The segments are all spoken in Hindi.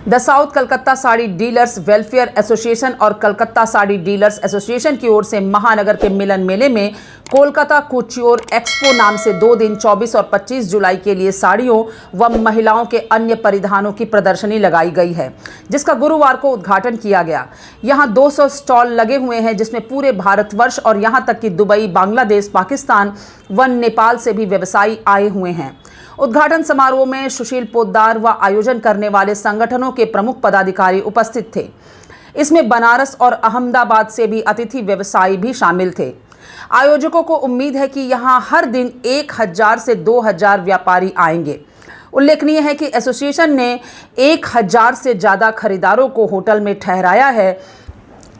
The south Calcutta sari dealers welfare association और कलकत्ता साड़ी डीलर्स एसोसिएशन की ओर से महानगर के मिलन मेले में कोलकाता कुच्योर एक्सपो नाम से 2 दिन 24 और 25 जुलाई के लिए साड़ियों व महिलाओं के अन्य परिधानों की प्रदर्शनी लगाई गई है, जिसका गुरुवार को उद्घाटन किया गया। यहां 200 स्टॉल लगे हुए हैं, जिसमें पूरे भारतवर्ष और यहां तक कि दुबई, बांग्लादेश, पाकिस्तान व नेपाल से भी व्यवसायी आए हुए हैं। उद्घाटन समारोह में सुशील पोद्दार व आयोजन करने वाले संगठनों के प्रमुख पदाधिकारी उपस्थित थे। इसमें बनारस और अहमदाबाद से भी अतिथि व्यवसायी भी शामिल थे। आयोजकों को उम्मीद है कि यहां हर दिन 1000 से 2000 व्यापारी आएंगे। उल्लेखनीय है कि एसोसिएशन ने 1000 से ज़्यादा खरीदारों को होटल में ठहराया है।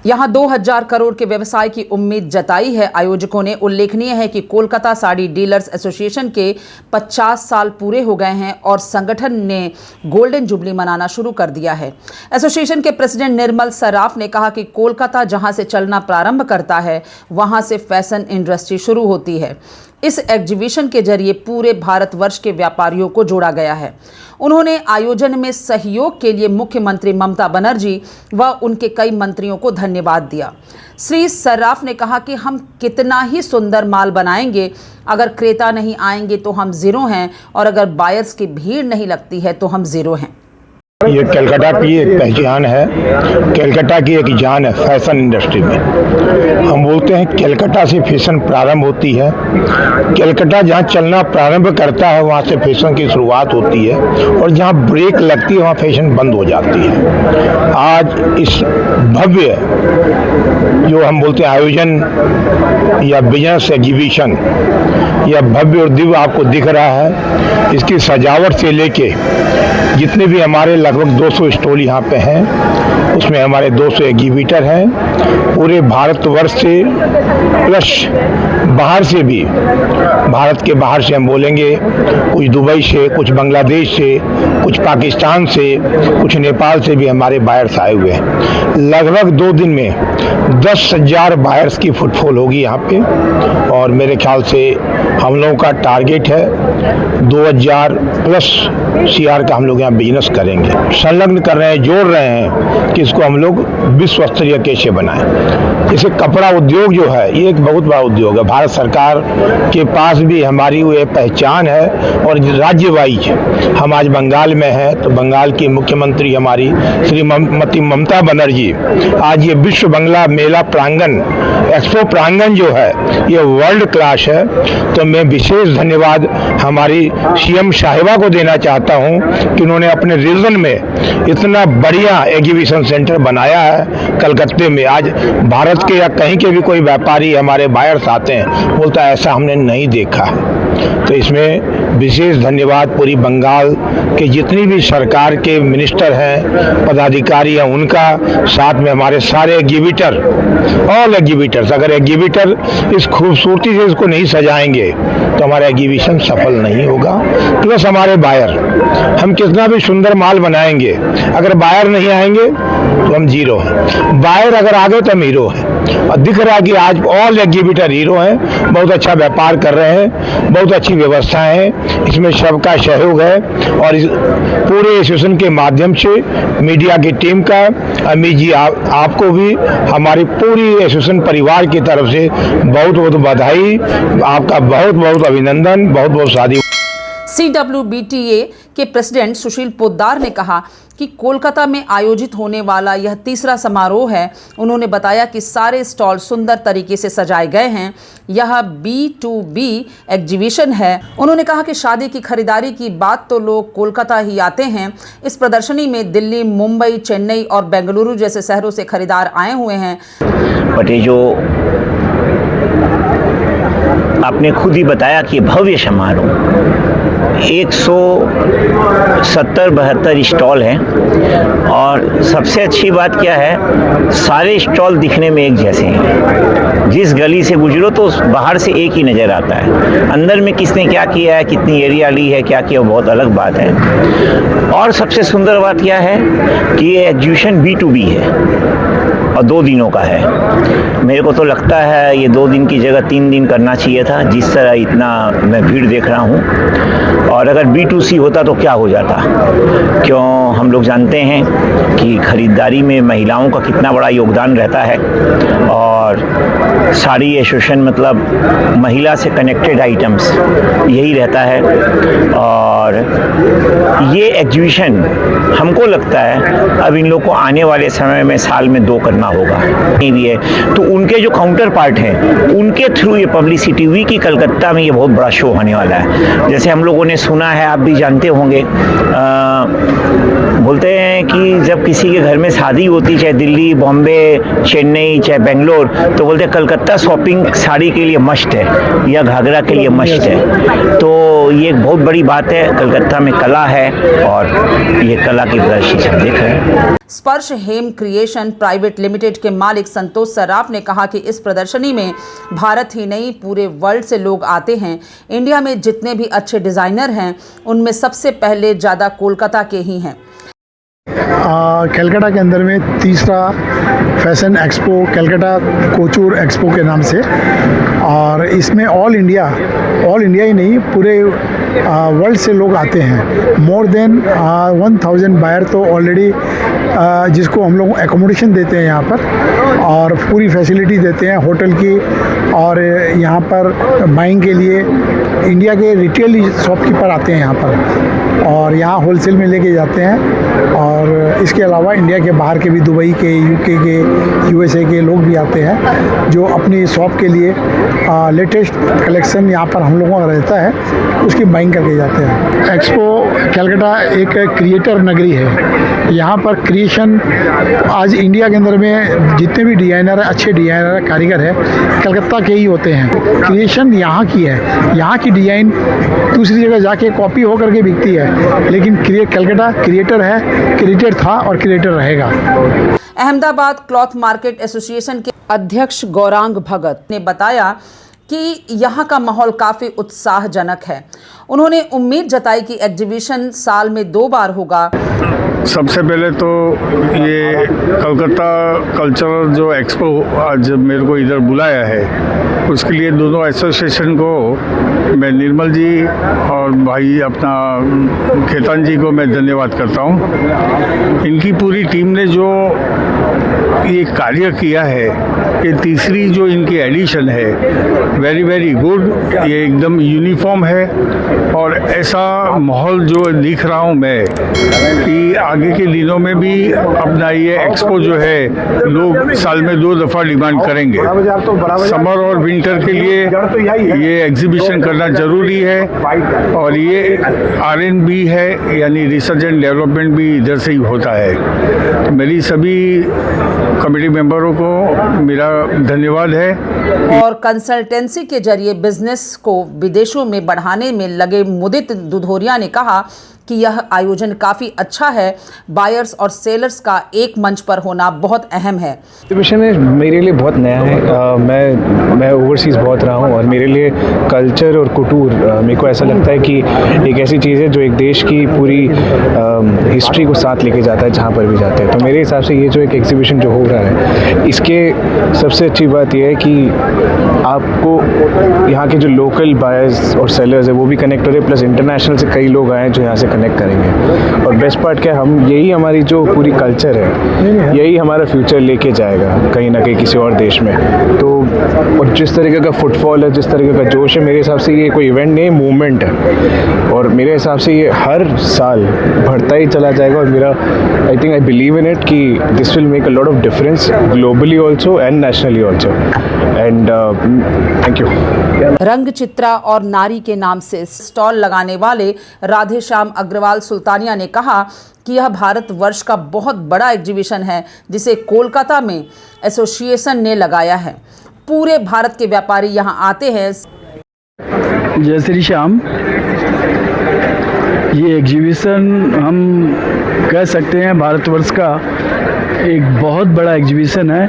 यहां 2000 करोड़ के व्यवसाय की उम्मीद जताई है। आयोजकों ने उल्लेखनीय है कि कोलकाता साड़ी डीलर्स एसोसिएशन के 50 साल पूरे हो गए हैं और संगठन ने गोल्डन जुबली मनाना शुरू कर दिया है। एसोसिएशन के प्रेसिडेंट निर्मल सराफ ने कहा कि कोलकाता जहां से चलना प्रारंभ करता है, वहां से फैशन इंडस्ट्री शुरू होती है। इस एग्जीबिशन के जरिए पूरे भारतवर्ष के व्यापारियों को जोड़ा गया है। उन्होंने आयोजन में सहयोग के लिए मुख्यमंत्री ममता बनर्जी व उनके कई मंत्रियों को धन्यवाद दिया। श्री सराफ ने कहा कि हम कितना ही सुंदर माल बनाएंगे, अगर क्रेता नहीं आएंगे तो हम ज़ीरो हैं, और अगर बायर्स की भीड़ नहीं लगती है तो हम ज़ीरो हैं। ये कलकत्ता की एक पहचान है, कलकत्ता की एक जान है फैशन इंडस्ट्री में। हम बोलते हैं कलकत्ता से फैशन प्रारंभ होती है। कलकत्ता जहाँ चलना प्रारंभ करता है, वहाँ से फैशन की शुरुआत होती है, और जहाँ ब्रेक लगती है वहाँ फैशन बंद हो जाती है। आज इस भव्य जो हम बोलते हैं आयोजन या बिजनेस एग्जीबिशन या भव्य और दिव्य आपको दिख रहा है, इसकी सजावट से लेके जितने भी हमारे लगभग 200 स्टॉल यहाँ पे हैं, उसमें हमारे 200 एग्जीबिटर हैं। पूरे भारतवर्ष से प्लस बाहर से भी, भारत के बाहर से हम बोलेंगे, कुछ दुबई से, कुछ बांग्लादेश से, कुछ पाकिस्तान से, कुछ नेपाल से भी हमारे बायर्स आए हुए हैं। लगभग 2 दिन में 10,000 बायर्स की फुटफॉल होगी यहाँ पे, और मेरे ख्याल से हम लोगों का टारगेट है 2000 प्लस CR का हम लोग यहाँ बिजनेस करेंगे। संलग्न कर रहे हैं, जोड़ रहे हैं कि इसको हम लोग विश्व स्तरीय कैसे बनाएं। जैसे कपड़ा उद्योग जो है, ये एक बहुत बड़ा उद्योग है। भारत सरकार के पास भी हमारी ये पहचान है, और राज्य वाइज हम आज बंगाल में हैं तो बंगाल की मुख्यमंत्री हमारी श्रीमती ममता बनर्जी आज ये विश्व बंगला मेला प्रांगण, एक्सपो प्रांगण जो है, ये वर्ल्ड क्लास है। तो मैं विशेष धन्यवाद हमारी CM साहिबा को देना चाहता हूँ कि उन्होंने अपने रीजन में इतना बढ़िया एग्जीबिशन सेंटर बनाया है कलकत्ते में। आज भारत के या कहीं के भी कोई व्यापारी हमारे बायर्स आते हैं, बोलता है ऐसा हमने नहीं देखा। तो इसमें विशेष धन्यवाद पूरी बंगाल के जितनी भी सरकार के मिनिस्टर हैं, पदाधिकारी हैं, उनका, साथ में हमारे सारे एग्जीबिटर, ऑल एग्जीबिटर्स। अगर एग्जीबिटर इस खूबसूरती से इसको नहीं सजाएंगे तो हमारा एग्जीबिशन सफल नहीं होगा। प्लस हमारे बायर, हम कितना भी सुंदर माल बनाएंगे, अगर बायर नहीं आएंगे तो हम जीरो हैं। बायर अगर आ गए तो हम हीरो हैं, और दिख रहा है कि आज ऑल एग्जीबिटर हीरो हैं। बहुत अच्छा व्यापार कर रहे हैं, बहुत अच्छी व्यवस्था है, इसमें सबका सहयोग है। और इस पूरे एसोसिएशन के माध्यम से मीडिया की टीम का, अमित जी आपको भी हमारी पूरी एसोसिएशन परिवार की तरफ से बहुत बहुत बधाई, आपका बहुत बहुत अभिनंदन, बहुत बहुत शादी। CWBTA के प्रेसिडेंट सुशील पोद्दार ने कहा कि कोलकाता में आयोजित होने वाला यह 3रा समारोह है। उन्होंने बताया कि सारे स्टॉल सुंदर तरीके से सजाए गए हैं। यह B2B एग्जीबिशन है। उन्होंने कहा कि शादी की खरीदारी की बात तो लोग कोलकाता ही आते हैं। इस प्रदर्शनी में दिल्ली, मुंबई, चेन्नई और बेंगलुरु जैसे शहरों से खरीदार आए हुए हैं। बट ये जो आपने खुद ही बताया कि भव्य समारोह, 170-72 स्टॉल हैं, और सबसे अच्छी बात क्या है, सारे स्टॉल दिखने में एक जैसे हैं। जिस गली से गुजरो तो बाहर से एक ही नज़र आता है, अंदर में किसने क्या किया है, कितनी एरिया ली है, क्या किया, बहुत अलग बात है। और सबसे सुंदर बात क्या है कि ये एग्जीबिशन B2B है। और 2 दिनों का है। मेरे को तो लगता है ये 2 दिन की जगह 3 दिन करना चाहिए था, जिस तरह इतना मैं भीड़ देख रहा हूँ। और अगर B2C होता तो क्या हो जाता, क्यों हम लोग जानते हैं कि ख़रीदारी में महिलाओं का कितना बड़ा योगदान रहता है। और साड़ी एसोसिएशन मतलब महिला से कनेक्टेड आइटम्स यही रहता है। और ये एग्जीबिशन हमको लगता है अब इन लोग को आने वाले समय में साल में 2 करना होगा। ये भी है तो उनके जो काउंटर पार्ट हैं उनके थ्रू ये पब्लिसिटी हुई कि कलकत्ता में ये बहुत बड़ा शो होने वाला है। जैसे हम लोगों ने सुना है, आप भी जानते होंगे, बोलते हैं कि जब किसी के घर में शादी होती, चाहे दिल्ली, बॉम्बे, चेन्नई, चाहे बेंगलोर, तो बोलते हैं कलकत्ता शॉपिंग साड़ी के लिए मस्ट है या घाघरा के लिए मस्ट है। तो ये एक बहुत बड़ी बात है, कलकत्ता में कला है और ये कला की प्रदर्शनी हम देख रहे हैं। स्पर्श हेम क्रिएशन प्राइवेट लिमिटेड के मालिक संतोष सराफ ने कहा कि इस प्रदर्शनी में भारत ही नहीं पूरे वर्ल्ड से लोग आते हैं। इंडिया में जितने भी अच्छे डिज़ाइनर हैं उनमें सबसे पहले ज़्यादा कोलकाता के ही हैं। कलकत्ता के अंदर में तीसरा फैशन एक्सपो कलकत्ता कोचूर एक्सपो के नाम से, और इसमें ऑल इंडिया ही नहीं पूरे वर्ल्ड से लोग आते हैं। मोर देन 1000 बायर तो ऑलरेडी जिसको हम लोग एकोमोडेशन देते हैं यहाँ पर और पूरी फैसिलिटी देते हैं होटल की, और यहाँ पर बाइंग के लिए इंडिया के रिटेल शॉपकीपर आते हैं यहाँ पर और यहाँ होलसेल में लेके जाते हैं। और इसके अलावा इंडिया के बाहर के भी, दुबई के, यूके के, यूएसए के लोग भी आते हैं जो अपनी शॉप के लिए लेटेस्ट कलेक्शन यहाँ पर हम लोगों का रहता है, उसकी बाइंग करके जाते हैं। एक्सपो कलकत्ता एक क्रिएटर नगरी है। यहाँ पर क्रिएशन आज इंडिया के अंदर में जितने भी डिज़ाइनर है, अच्छे डिज़ाइनर है, कारीगर है, कलकत्ता के ही होते हैं। क्रिएशन यहाँ की है, यहाँ की डिज़ाइन दूसरी जगह जाके कॉपी होकर के बिकती है, लेकिन कलकत्ता क्रिएटर है, क्रिएटर था और क्रिएटर रहेगा। अहमदाबाद क्लॉथ मार्केट एसोसिएशन के अध्यक्ष गौरांग भगत ने बताया कि यहाँ का माहौल काफ़ी उत्साहजनक है। उन्होंने उम्मीद जताई कि एग्जीबिशन साल में 2 बार होगा। सबसे पहले तो ये कलकत्ता कल्चरल जो एक्सपो आज मेरे को इधर बुलाया है, उसके लिए दोनों एसोसिएशन को, मैं निर्मल जी और भाई अपना खेतान जी को मैं धन्यवाद करता हूँ। इनकी पूरी टीम ने जो ये कार्य किया है, ये तीसरी जो इनकी एडिशन है, वेरी वेरी गुड। ये एकदम यूनिफॉर्म है और ऐसा माहौल जो दिख रहा हूँ मैं कि आगे के दिनों में भी अपना ये एक्सपो जो है लोग साल में 2 दफ़ा डिमांड करेंगे। समर और विंटर के लिए ये एग्जीबिशन करना ज़रूरी है और ये R&D है, यानी रिसर्च एंड डेवलपमेंट भी इधर से ही होता है। तो मेरी सभी कमेटी मेंबरों को मेरा धन्यवाद है। और कंसल्टेंसी के जरिए बिजनेस को विदेशों में बढ़ाने में लगे मुदित दुधोरिया ने कहा कि यह आयोजन काफ़ी अच्छा है। बायर्स और सेलर्स का एक मंच पर होना बहुत अहम है। एग्जीबिशन मेरे लिए बहुत नया है। मैं ओवरसीज़ बहुत रहा हूँ और मेरे लिए कल्चर और कुटूर मेरे को ऐसा लगता है कि एक ऐसी चीज़ है जो एक देश की पूरी हिस्ट्री को साथ लेके जाता है जहाँ पर भी जाते हैं। तो मेरे हिसाब से ये जो एक एग्जीबिशन जो हो रहा है, इसके सबसे अच्छी बात यह है कि आपको यहाँ के जो लोकल बायर्स और सेलर्स है वो भी कनेक्ट हो रहे, प्लस इंटरनेशनल से कई लोग आए जो यहाँ से कनेक्ट करेंगे। और बेस्ट पार्ट क्या है, हम यही हमारी जो पूरी कल्चर है, यही हमारा फ्यूचर लेके जाएगा कहीं ना कहीं किसी और देश में। तो और जिस तरीके का फुटफॉल है, जिस तरीके का जोश है, मेरे हिसाब से ये कोई इवेंट नहीं, मूवमेंट है। और मेरे हिसाब से ये हर साल बढ़ता ही चला जाएगा। और मेरा I think I believe in it कि this will make a lot of difference globally also and nationally also. And thank you. रंग चित्रा और नारी के नाम से स्टॉल लगाने वाले राधेश्याम अग्रवाल सुल्तानिया ने कहा कि यह भारतवर्ष का बहुत बड़ा एग्जीबिशन है जिसे कोलकाता में एसोसिएशन ने लगाया है। पूरे भारत के व्यापारी यहाँ आते हैं। जय श्री श्याम। ये एग्जीबिशन हम कह सकते हैं भारतवर्ष का एक बहुत बड़ा एग्जीबिशन है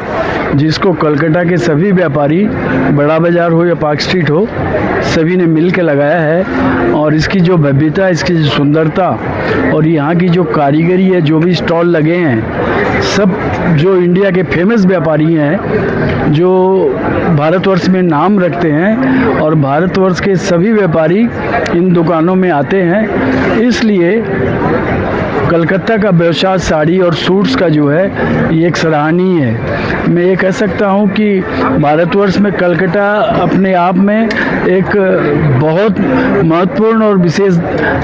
जिसको कोलकाता के सभी व्यापारी, बड़ा बाज़ार हो या पार्क स्ट्रीट हो, सभी ने मिल के लगाया है। और इसकी जो भव्यता, इसकी जो सुंदरता और यहाँ की जो कारीगरी है, जो भी स्टॉल लगे हैं, सब जो इंडिया के फेमस व्यापारी हैं, जो भारतवर्ष में नाम रखते हैं, और भारतवर्ष के सभी व्यापारी इन दुकानों में आते हैं। इसलिए कलकत्ता का व्यवसाय साड़ी और सूट्स का जो है, ये एक सराहनीय है। मैं ये कह सकता हूँ कि भारतवर्ष में कलकत्ता अपने आप में एक बहुत महत्वपूर्ण और विशेष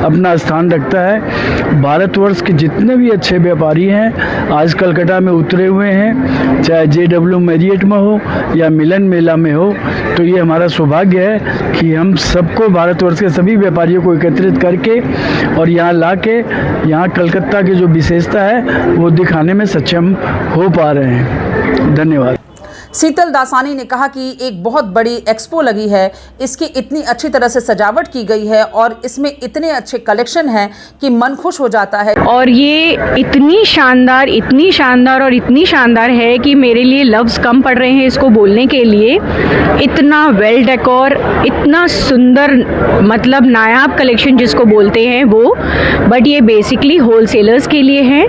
अपना स्थान रखता है। भारतवर्ष के जितने भी अच्छे व्यापारी हैं आज कलकत्ता में उतरे हुए हैं, चाहे JW मैरियट में हो या मिलन मेला में हो। तो ये हमारा सौभाग्य है कि हम सबको, भारतवर्ष के सभी व्यापारियों को एकत्रित करके और यहाँ ला के यहाँ कलकत्ता की जो विशेषता है वो दिखाने में सक्षम हो पा रहे हैं। धन्यवाद। शीतल दासानी ने कहा कि एक बहुत बड़ी एक्सपो लगी है, इसकी इतनी अच्छी तरह से सजावट की गई है और इसमें इतने अच्छे कलेक्शन हैं कि मन खुश हो जाता है। और ये इतनी शानदार और इतनी शानदार है कि मेरे लिए लफ्ज़ कम पड़ रहे हैं इसको बोलने के लिए। इतना वेल डेकोर, इतना सुंदर, मतलब नायाब कलेक्शन जिसको बोलते हैं वो, बट ये बेसिकली होलसेलर्स के लिए है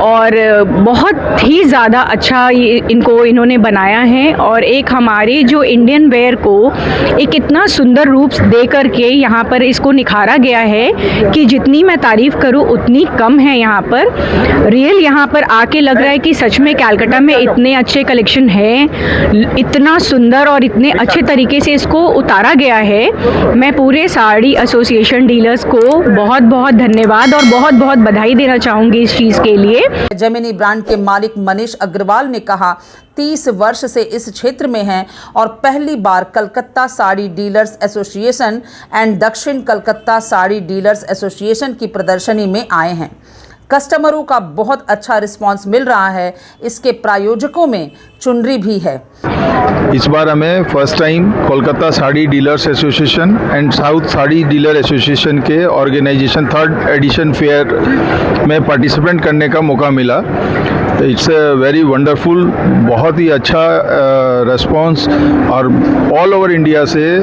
और बहुत ही ज़्यादा अच्छा इन्होंने बनाया है। और एक हमारे जो इंडियन वेयर को एक इतना सुंदर रूप दे करके यहाँ पर इसको निखारा गया है कि जितनी मैं तारीफ़ करूँ उतनी कम है। यहाँ पर रियल यहाँ पर आके लग रहा है कि सच में कलकत्ता में इतने अच्छे कलेक्शन हैं, इतना सुंदर और इतने अच्छे तरीके से इसको उतारा गया है। मैं पूरे साड़ी एसोसिएशन डीलर्स को बहुत बहुत धन्यवाद और बहुत बहुत बधाई देना चाहूँगी इस चीज़ के लिए। जेमिनी ब्रांड के मालिक मनीष अग्रवाल ने कहा 30 वर्ष से इस क्षेत्र में हैं और पहली बार Calcutta sari dealers association and Dakshin Calcutta sari dealers association की प्रदर्शनी में आए हैं। कस्टमरों का बहुत अच्छा रिस्पांस मिल रहा है। इसके प्रायोजकों में चुनरी भी है। इस बार हमें first time Kolkata sari dealers association and south sari dealer association के ऑर्गेनाइजेशन 3rd एडिशन फेयर में पार्टिसिपेंट करने का मौका मिला। इट्स अ वेरी वंडरफुल, बहुत ही अच्छा रेस्पॉन्स और ऑल ओवर इंडिया से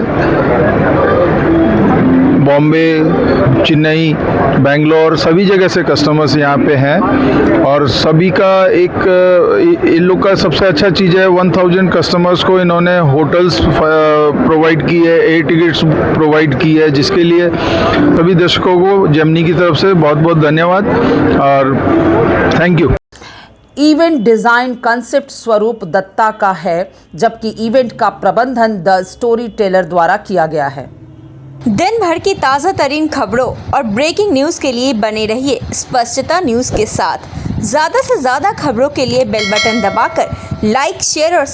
बॉम्बे, चेन्नई, बेंगलोर सभी जगह से कस्टमर्स यहाँ पे हैं और सभी का इन लोग का सबसे अच्छा चीज़ है 1000 कस्टमर्स को इन्होंने होटल्स प्रोवाइड की है, एयर टिकट्स प्रोवाइड की है, जिसके लिए सभी दर्शकों को जेमिनी की तरफ से बहुत बहुत धन्यवाद और thank you. Event design concept स्वरूप दत्ता का है, जबकि इवेंट का प्रबंधन द स्टोरी टेलर द्वारा किया गया है। दिन भर की ताज़ा तरीन खबरों और ब्रेकिंग न्यूज़ के लिए बने रहिए स्पष्टता न्यूज़ के साथ। ज़्यादा से ज़्यादा खबरों के लिए बेल बटन दबाकर लाइक, शेयर और